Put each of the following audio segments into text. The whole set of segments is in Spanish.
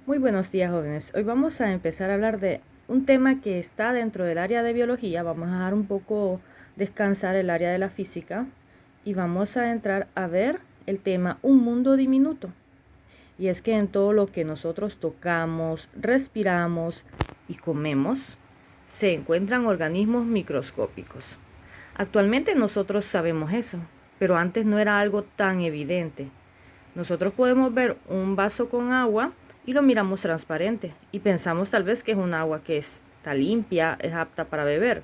Muy buenos días, jóvenes. Hoy vamos a empezar a hablar de un tema que está dentro del área de biología. Vamos a dejar un poco descansar el área de la física y vamos a entrar a ver el tema un mundo diminuto. Y es que en todo lo que nosotros tocamos, respiramos y comemos, se encuentran organismos microscópicos. Actualmente nosotros sabemos eso, pero antes no era algo tan evidente. Nosotros podemos ver un vaso con agua y lo miramos transparente y pensamos tal vez que es un agua que está limpia, es apta para beber,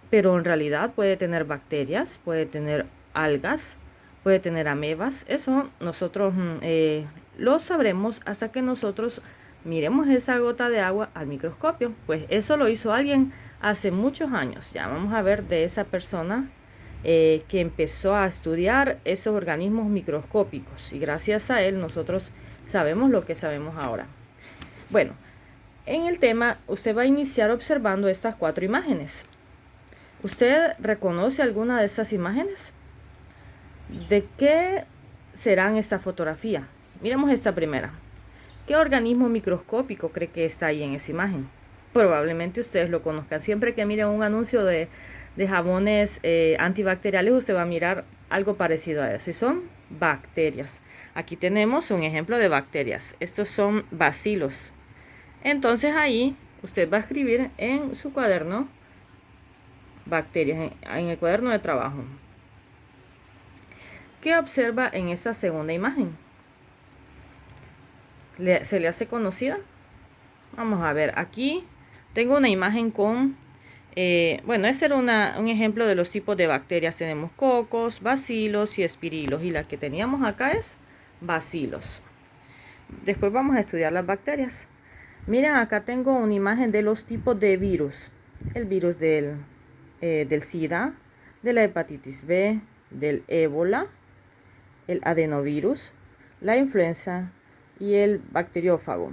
pero en realidad puede tener bacterias, puede tener algas, puede tener amebas. Eso nosotros lo sabremos hasta que nosotros miremos esa gota de agua al microscopio. Pues eso lo hizo alguien hace muchos años. Ya vamos a ver de esa persona que empezó a estudiar esos organismos microscópicos y gracias a él nosotros sabemos lo que sabemos ahora. Bueno, en el tema usted va a iniciar observando estas 4 imágenes. ¿Usted reconoce alguna de estas imágenes? ¿De qué serán esta fotografía? Miremos esta primera. ¿Qué organismo microscópico cree que está ahí en esa imagen? Probablemente ustedes lo conozcan. Siempre que miren un anuncio de jabones antibacteriales, usted va a mirar algo parecido a eso. Y son bacterias. Aquí tenemos un ejemplo de bacterias. Estos son bacilos. Entonces ahí usted va a escribir en su cuaderno bacterias, en el cuaderno de trabajo. ¿Qué observa en esta segunda imagen? ¿Se le hace conocida? Vamos a ver, aquí tengo una imagen con, bueno, este era un ejemplo de los tipos de bacterias. Tenemos cocos, bacilos y espirilos. Y la que teníamos acá es bacilos. Después vamos a estudiar las bacterias. Miren, acá tengo una imagen de los tipos de virus. El virus del SIDA, de la hepatitis B, del ébola, el adenovirus, la influenza y el bacteriófago.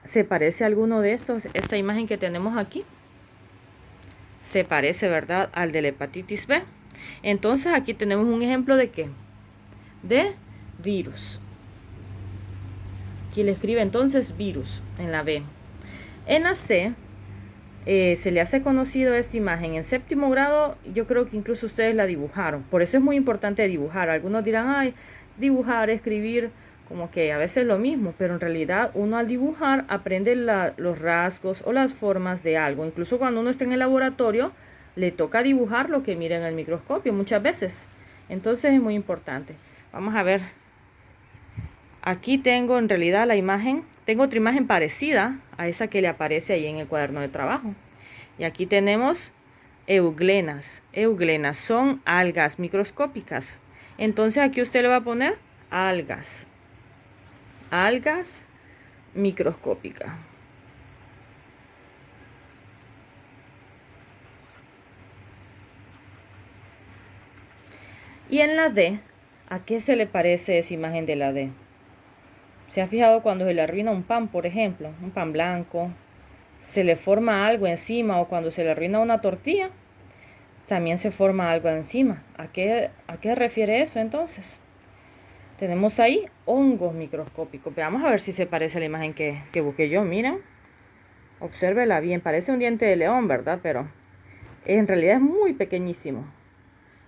¿Se parece a alguno de estos? Esta imagen que tenemos aquí se parece, ¿verdad?, al de la hepatitis B. Entonces aquí tenemos un ejemplo de ¿qué? De virus. Aquí le escribe entonces virus en la B. En la C se le hace conocido esta imagen en 7º grado. Yo creo que incluso ustedes la dibujaron. Por eso es muy importante dibujar. Algunos dirán, ay, dibujar, escribir, como que a veces es lo mismo, pero en realidad uno al dibujar aprende los rasgos o las formas de algo. Incluso cuando uno está en el laboratorio, le toca dibujar lo que mira en el microscopio muchas veces. Entonces es muy importante. Vamos a ver. Aquí tengo en realidad la imagen, tengo otra imagen parecida a esa que le aparece ahí en el cuaderno de trabajo. Y aquí tenemos euglenas. Euglenas son algas microscópicas. Entonces aquí usted le va a poner algas. Algas microscópicas. Y en la D, ¿a qué se le parece esa imagen de la D? ¿Se ha fijado cuando se le arruina un pan, por ejemplo? Un pan blanco. Se le forma algo encima, o cuando se le arruina una tortilla, también se forma algo encima. ¿A qué refiere eso entonces? Tenemos ahí hongos microscópicos. Veamos a ver si se parece a la imagen que busqué yo. Miren, obsérvela bien. Parece un diente de león, ¿verdad? Pero en realidad es muy pequeñísimo.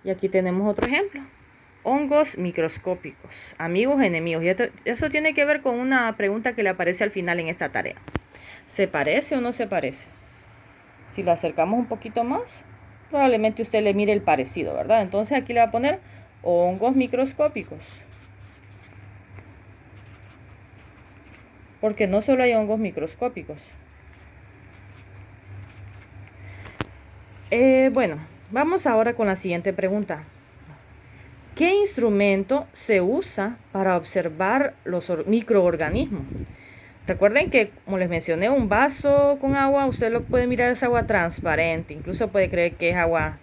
Y aquí tenemos otro ejemplo. Hongos microscópicos, amigos, enemigos. Y eso tiene que ver con una pregunta que le aparece al final en esta tarea. ¿Se parece o no se parece? Si lo acercamos un poquito más, probablemente usted le mire el parecido, ¿verdad? Entonces aquí le va a poner hongos microscópicos. Porque no solo hay hongos microscópicos. Bueno, vamos ahora con la siguiente pregunta. ¿Qué instrumento se usa para observar los microorganismos? Recuerden que, como les mencioné, un vaso con agua, usted lo puede mirar, es agua transparente. Incluso puede creer que es agua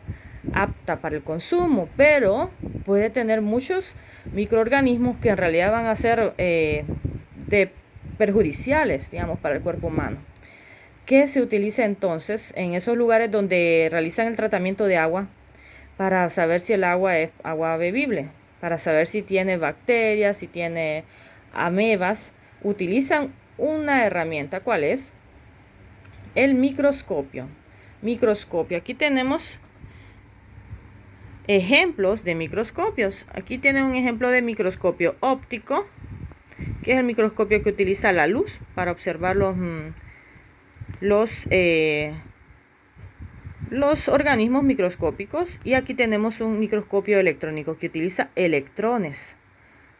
apta para el consumo, pero puede tener muchos microorganismos que en realidad van a ser perjudiciales, digamos, para el cuerpo humano. ¿Qué se utiliza entonces en esos lugares donde realizan el tratamiento de agua para saber si el agua es agua bebible? Para saber si tiene bacterias, si tiene amebas. utilizan una herramienta. ¿Cuál es? El microscopio. Microscopio. Aquí tenemos ejemplos de microscopios. Aquí tiene un ejemplo de microscopio óptico, que es el microscopio que utiliza la luz para observar los organismos microscópicos. Y aquí tenemos un microscopio electrónico que utiliza electrones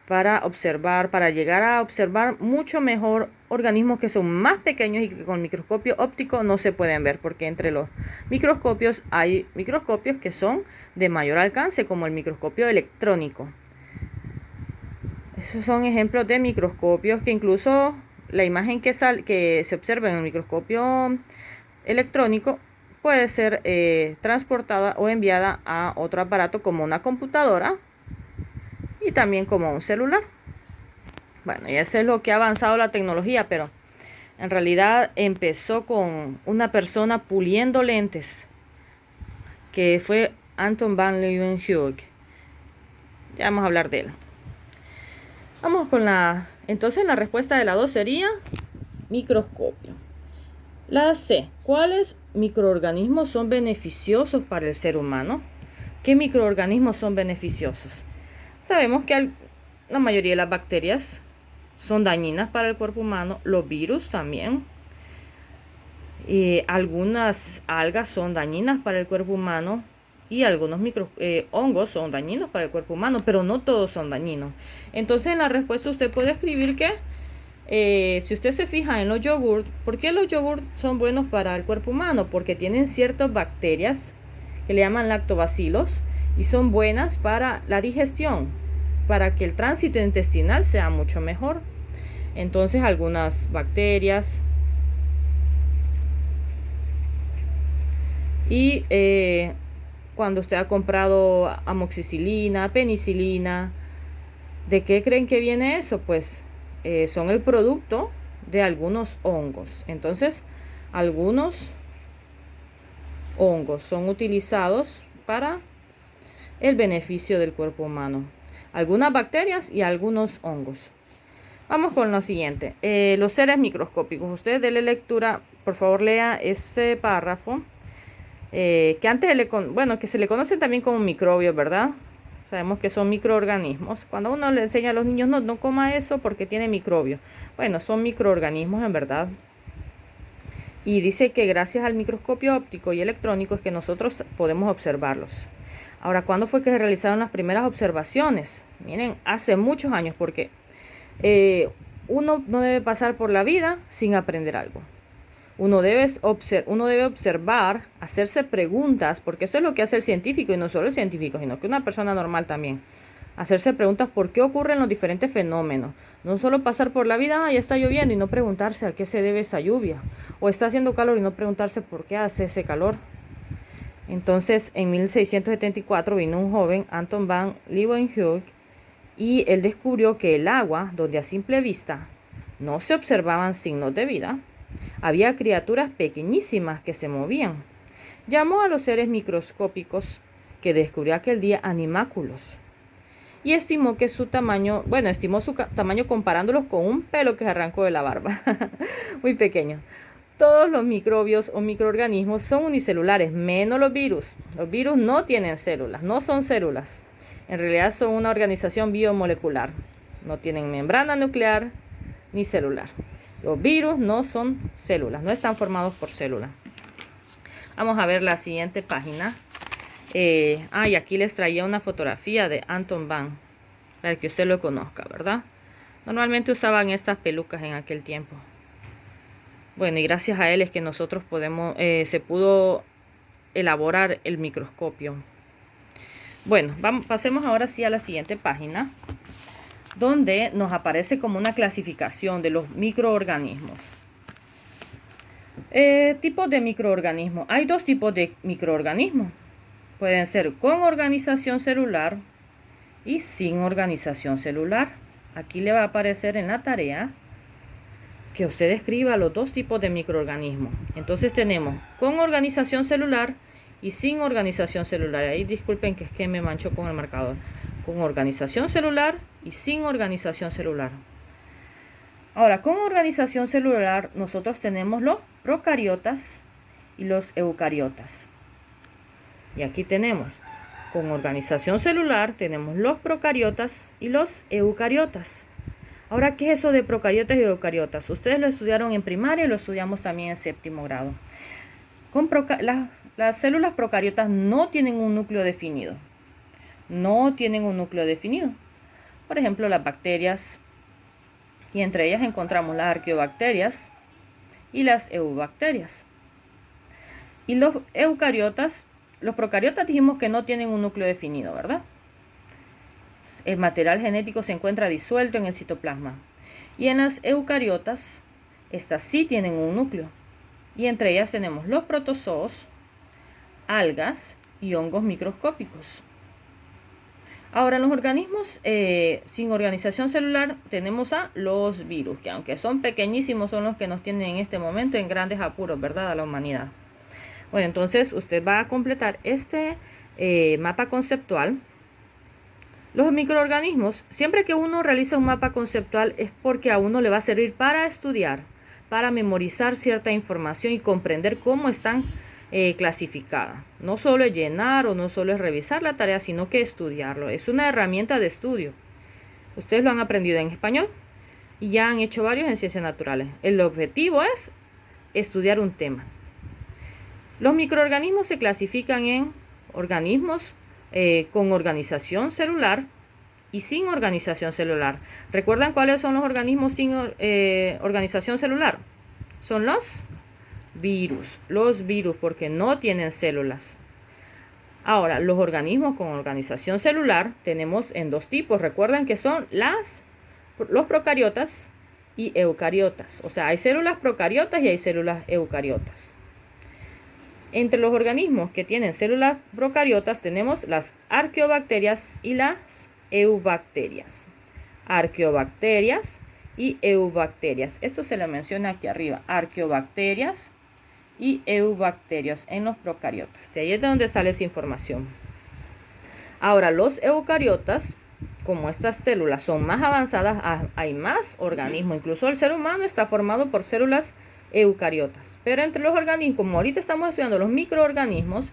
para observar, para llegar a observar mucho mejor organismos que son más pequeños y que con el microscopio óptico no se pueden ver, porque entre los microscopios hay microscopios que son de mayor alcance, como el microscopio electrónico. Esos son ejemplos de microscopios que incluso la imagen que se observa en el microscopio electrónico puede ser transportada o enviada a otro aparato como una computadora y también como un celular. Bueno, y eso es lo que ha avanzado la tecnología, pero en realidad empezó con una persona puliendo lentes, que fue Anton van Leeuwenhoek. Ya vamos a hablar de él. Vamos con entonces la respuesta de la 2 sería microscopio. La C, ¿cuáles microorganismos son beneficiosos para el ser humano? ¿Qué microorganismos son beneficiosos? Sabemos que la mayoría de las bacterias son dañinas para el cuerpo humano, los virus también. Algunas algas son dañinas para el cuerpo humano y algunos hongos son dañinos para el cuerpo humano, pero no todos son dañinos. Entonces en la respuesta usted puede escribir que si usted se fija en los yogurts, ¿por qué los yogurts son buenos para el cuerpo humano? Porque tienen ciertas bacterias que le llaman lactobacilos y son buenas para la digestión, para que el tránsito intestinal sea mucho mejor. Entonces algunas bacterias y cuando usted ha comprado amoxicilina, penicilina, ¿de qué creen que viene eso? Pues son el producto de algunos hongos. Entonces algunos hongos son utilizados para el beneficio del cuerpo humano. Algunas bacterias y algunos hongos. Vamos con lo siguiente. Los seres microscópicos. Usted déle lectura, por favor lea este párrafo. Que antes que se le conocen también como microbios, ¿verdad? Sabemos que son microorganismos. Cuando uno le enseña a los niños, no coma eso porque tiene microbios. Bueno, son microorganismos en verdad. Y dice que gracias al microscopio óptico y electrónico es que nosotros podemos observarlos. Ahora, ¿cuándo fue que se realizaron las primeras observaciones? Miren, hace muchos años, porque uno no debe pasar por la vida sin aprender algo. Uno debe observar, hacerse preguntas, porque eso es lo que hace el científico, y no solo el científico, sino que una persona normal también. Hacerse preguntas por qué ocurren los diferentes fenómenos. No solo pasar por la vida, ya está lloviendo, y no preguntarse a qué se debe esa lluvia. O está haciendo calor y no preguntarse por qué hace ese calor. Entonces, en 1674 vino un joven, Anton van Leeuwenhoek, y él descubrió que el agua, donde a simple vista no se observaban signos de vida, había criaturas pequeñísimas que se movían. Llamó a los seres microscópicos que descubrió aquel día animáculos y estimó su tamaño comparándolos con un pelo que se arrancó de la barba. Muy pequeño. Todos los microbios o microorganismos son unicelulares, menos los virus. Los virus no tienen células, no son células. En realidad son una organización biomolecular. No tienen membrana nuclear ni celular. Los virus no son células, no están formados por células. Vamos a ver la siguiente página. Y aquí les traía una fotografía de Anton van, para que usted lo conozca, ¿verdad? Normalmente usaban estas pelucas en aquel tiempo. Bueno, y gracias a él es que nosotros se pudo elaborar el microscopio. Bueno, pasemos ahora sí a la siguiente página, donde nos aparece como una clasificación de los microorganismos. Tipos de microorganismos. Hay dos tipos de microorganismos. Pueden ser con organización celular y sin organización celular. Aquí le va a aparecer en la tarea que usted escriba los dos tipos de microorganismos. Entonces tenemos con organización celular y sin organización celular. Ahí disculpen que es que me mancho con el marcador. Con organización celular y sin organización celular. Ahora, con organización celular nosotros tenemos los procariotas y los eucariotas. Y aquí tenemos, con organización celular tenemos los procariotas y los eucariotas. Ahora, ¿qué es eso de procariotas y eucariotas? Ustedes lo estudiaron en primaria y lo estudiamos también en séptimo grado. Las células procariotas no tienen un núcleo definido. No tienen un núcleo definido. Por ejemplo, las bacterias, y entre ellas encontramos las arqueobacterias y las eubacterias. Y los eucariotas, los procariotas dijimos que no tienen un núcleo definido, ¿verdad? El material genético se encuentra disuelto en el citoplasma. Y en las eucariotas, estas sí tienen un núcleo. Y entre ellas tenemos los protozoos, algas y hongos microscópicos. Ahora, en los organismos sin organización celular tenemos a los virus, que aunque son pequeñísimos, son los que nos tienen en este momento en grandes apuros, ¿verdad?, a la humanidad. Bueno, entonces usted va a completar este mapa conceptual. Los microorganismos, siempre que uno realiza un mapa conceptual es porque a uno le va a servir para estudiar, para memorizar cierta información y comprender cómo están clasificadas. No solo es llenar o no solo es revisar la tarea, sino que estudiarlo. Es una herramienta de estudio. Ustedes lo han aprendido en español y ya han hecho varios en ciencias naturales. El objetivo es estudiar un tema. Los microorganismos se clasifican en organismos con organización celular y sin organización celular. ¿Recuerdan cuáles son los organismos sin organización celular? Son los virus, porque no tienen células. Ahora, los organismos con organización celular tenemos en dos tipos. Recuerden que son los procariotas y eucariotas. O sea, hay células procariotas y hay células eucariotas. Entre los organismos que tienen células procariotas tenemos las arqueobacterias y las eubacterias. Arqueobacterias y eubacterias. Esto se le menciona aquí arriba. Arqueobacterias y eubacterias en los procariotas. De ahí es de donde sale esa información. Ahora, los eucariotas, como estas células son más avanzadas, hay más organismos. Incluso el ser humano está formado por células eucariotas. Pero entre los organismos, como ahorita estamos estudiando los microorganismos,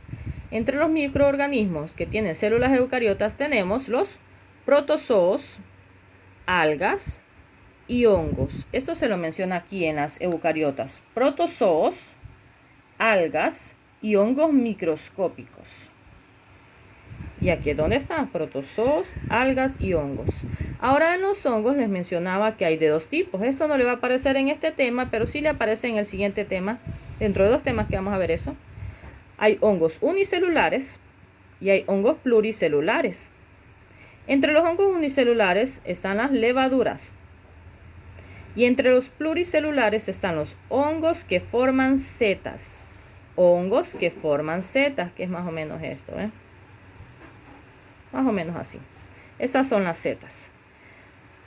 entre los microorganismos que tienen células eucariotas tenemos los protozoos, algas y hongos. Esto se lo menciona aquí en las eucariotas. Protozoos, algas y hongos microscópicos. Y aquí es donde están protozoos, algas y hongos. Ahora en los hongos les mencionaba que hay de dos tipos. Esto no le va a aparecer en este tema, pero sí le aparece en el siguiente tema. Dentro de dos temas que vamos a ver eso. Hay hongos unicelulares y hay hongos pluricelulares. Entre los hongos unicelulares están las levaduras. Y entre los pluricelulares están los hongos que forman setas. Hongos que forman setas, que es más o menos esto, ¿eh? Más o menos así. Esas son las setas.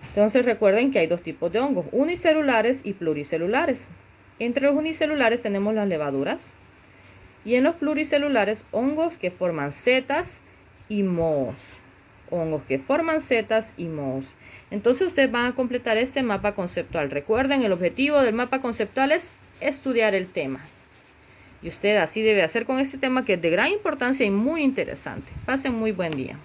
Entonces recuerden que hay dos tipos de hongos, unicelulares y pluricelulares. Entre los unicelulares tenemos las levaduras. Y en los pluricelulares, hongos que forman setas y mohos. Hongos que forman setas y mohos. Entonces ustedes van a completar este mapa conceptual. Recuerden, el objetivo del mapa conceptual es estudiar el tema. Y usted así debe hacer con este tema que es de gran importancia y muy interesante. Pasen muy buen día.